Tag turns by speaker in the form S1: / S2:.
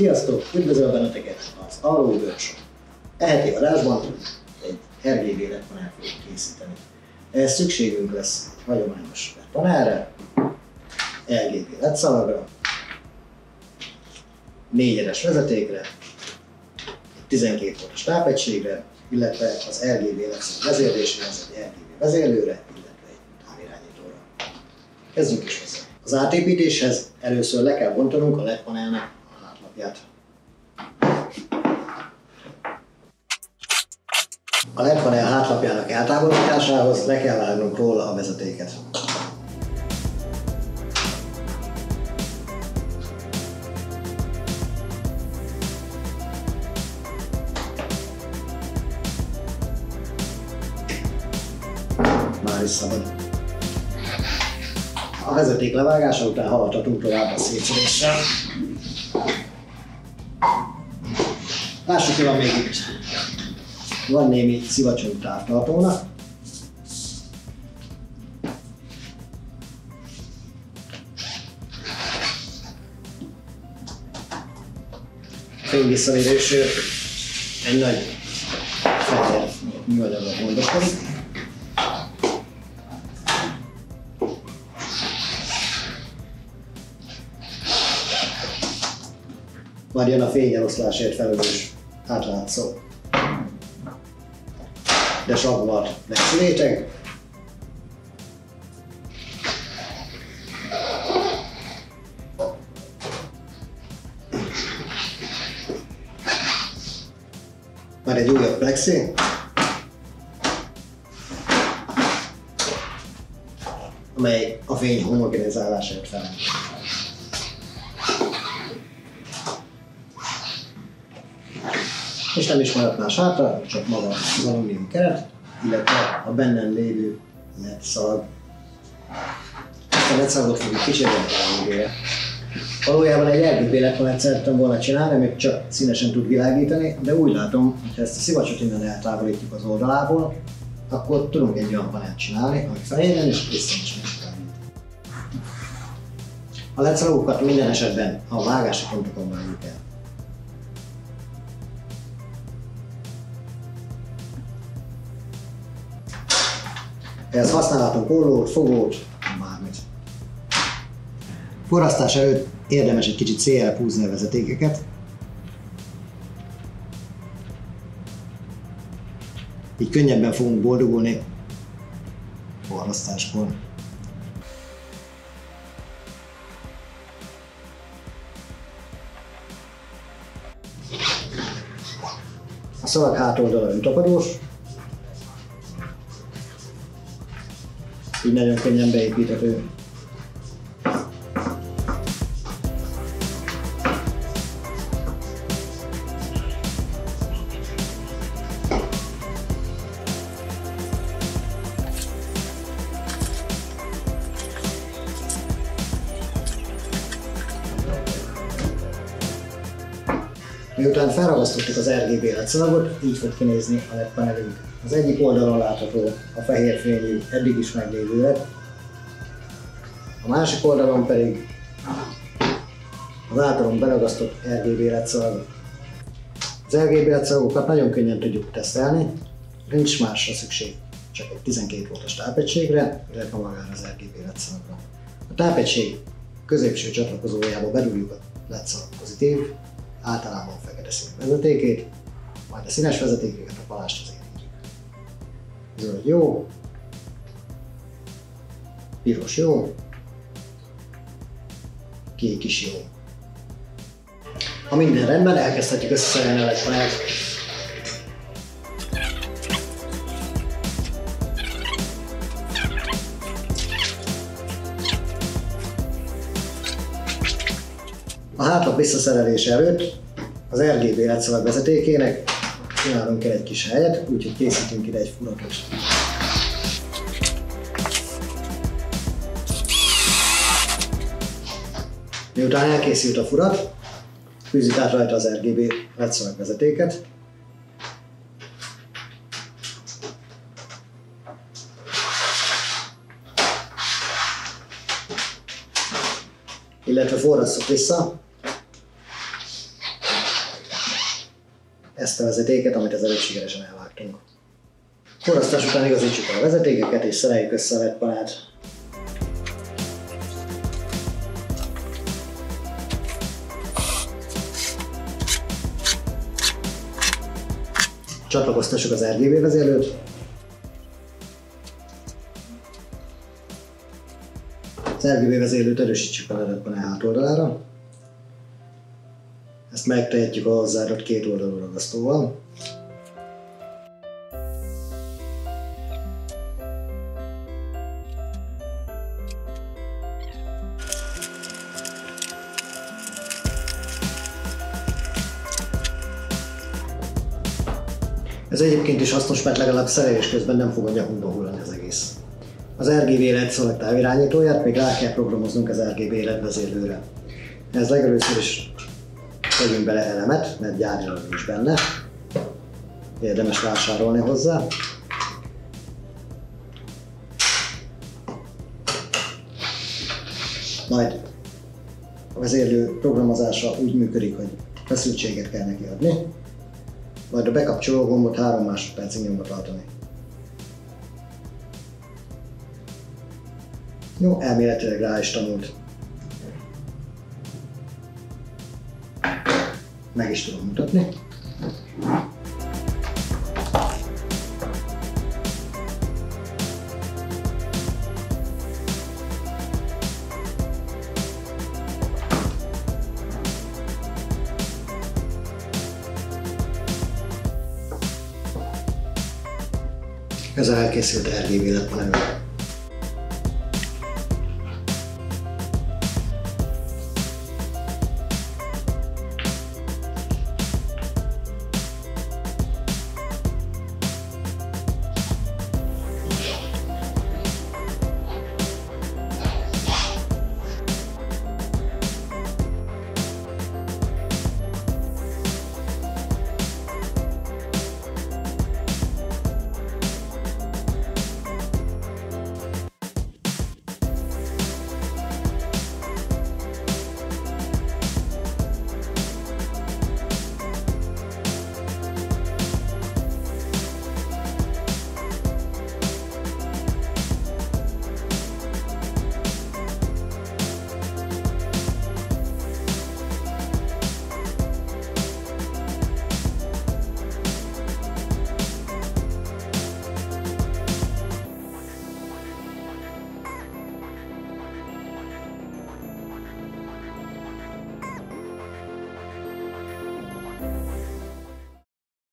S1: Sziasztok! Üdvözöl benneteket az Aló Workshop. E heti adásban egy RGB LED-panelt fogunk készíteni. Ehhez szükségünk lesz hagyományos panelre, RGB LED szalagra, 4-es vezetékre, egy 12 voltos tápegységre, illetve az RGB LED szalag vezérléséhez egy RGB vezérlőre, illetve egy távirányítóra. Kezdjünk is hozzá. Az átépítéshez először le kell bontanunk a LED panelnek a hátlapját. A LED panel hátlapjának eltávolításához le kell vágnunk róla a vezetéket. Már is szabad. A vezeték levágása után haladhatunk tovább a szétszedéssel. Lássuk, hogy van még itt. Van némi szivacsonyú távtartónak. Fényvisszamérésről egy nagy fehér műanyaggal gondoskodik. Majd jön a fényeloszlásért felelős átlátszó, de savart legszüléteg. Majd egy újabb plexi, amely a fény homogenizálásért felelős. És nem is maradt más hátra, csak maga az alumínium keret, illetve a bennem lévő LED szalag. Ezt a LED szalagot fogjuk kicserélni a végére. Valójában egy RGB LED-panelt szerettem volna csinálni, amit csak színesen tud világítani, de úgy látom, hogy ha ezt a szivacsot innen eltávolítjuk az oldalából, akkor tudunk egy olyan panelt csinálni, ami felében és visszancsen is világít. A LED szalagokat minden esetben a vágási pontokon vágjuk el. Ehhez használhatunk ollót, fogót, bármit. Forrasztás előtt érdemes egy kicsit szélre húzni a vezetékeket. Így könnyebben fogunk boldogulni forrasztáskor. A szalag hátoldala öntapadós. Így nagyon könnyen beépíthető. Miután felragasztottuk az RGB LED szalagot, így fog kinézni a LED panelünk. Az egyik oldalon látható a fehér fényű, eddig is meglévő LED, a másik oldalon pedig az általunk beragasztott RGB LED szalag. Az RGB LED szalagokat nagyon könnyen tudjuk tesztelni, nincs másra szükség, csak egy 12 voltos tápegységre, illetve magára az RGB LED szalagra. A tápegység középső csatlakozójába bedugjuk a LED szalag pozitív, általában fekete színű vezetékét, majd a színes vezetékeket, a palást az érintjük. Zöld jó, piros jó, kék is jó. Ha minden rendben, elkezdhetjük összeszerelni a LED panelt. A hátlap visszaszerelése előtt az RGB LED szalag vezetékének csinálunk el egy kis helyet, úgyhogy készítünk ide egy furatot. Miután elkészült a furat, fűzzük át rajta az RGB LED szalag vezetéket. illetve forrasszuk vissza. ezt a vezetéket, amit az előbb sikeresen elvágtunk. Forrasztás után igazítsuk el a vezetékeket és szereljük össze a ledpanát. Csatlakoztassuk az RGB vezérlőt. Az RGB vezérlőt erősítsük a ledpanel hátoldalára. Ezt megtehetjük a hozzáadott két oldalú ragasztóval. Ez egyébként is hasznos, mert legalább szerelés közben nem fog a nyakunkba hullani az egész. Az RGB LED Select távirányítóját még rá kell programoznunk az RGB LED vezérlőre. Ez legelőször is tegyünk bele elemet, mert gyárilag nincs benne. Érdemes vásárolni hozzá. Majd a vezérlő programozása úgy működik, hogy feszültséget kell neki adni, majd a bekapcsoló gombot 3 másodpercig nyomva tartani. Jó, elméletileg rá is tanult. Meg is tudom mutatni. Ez elkészült RGB ledpanelünk.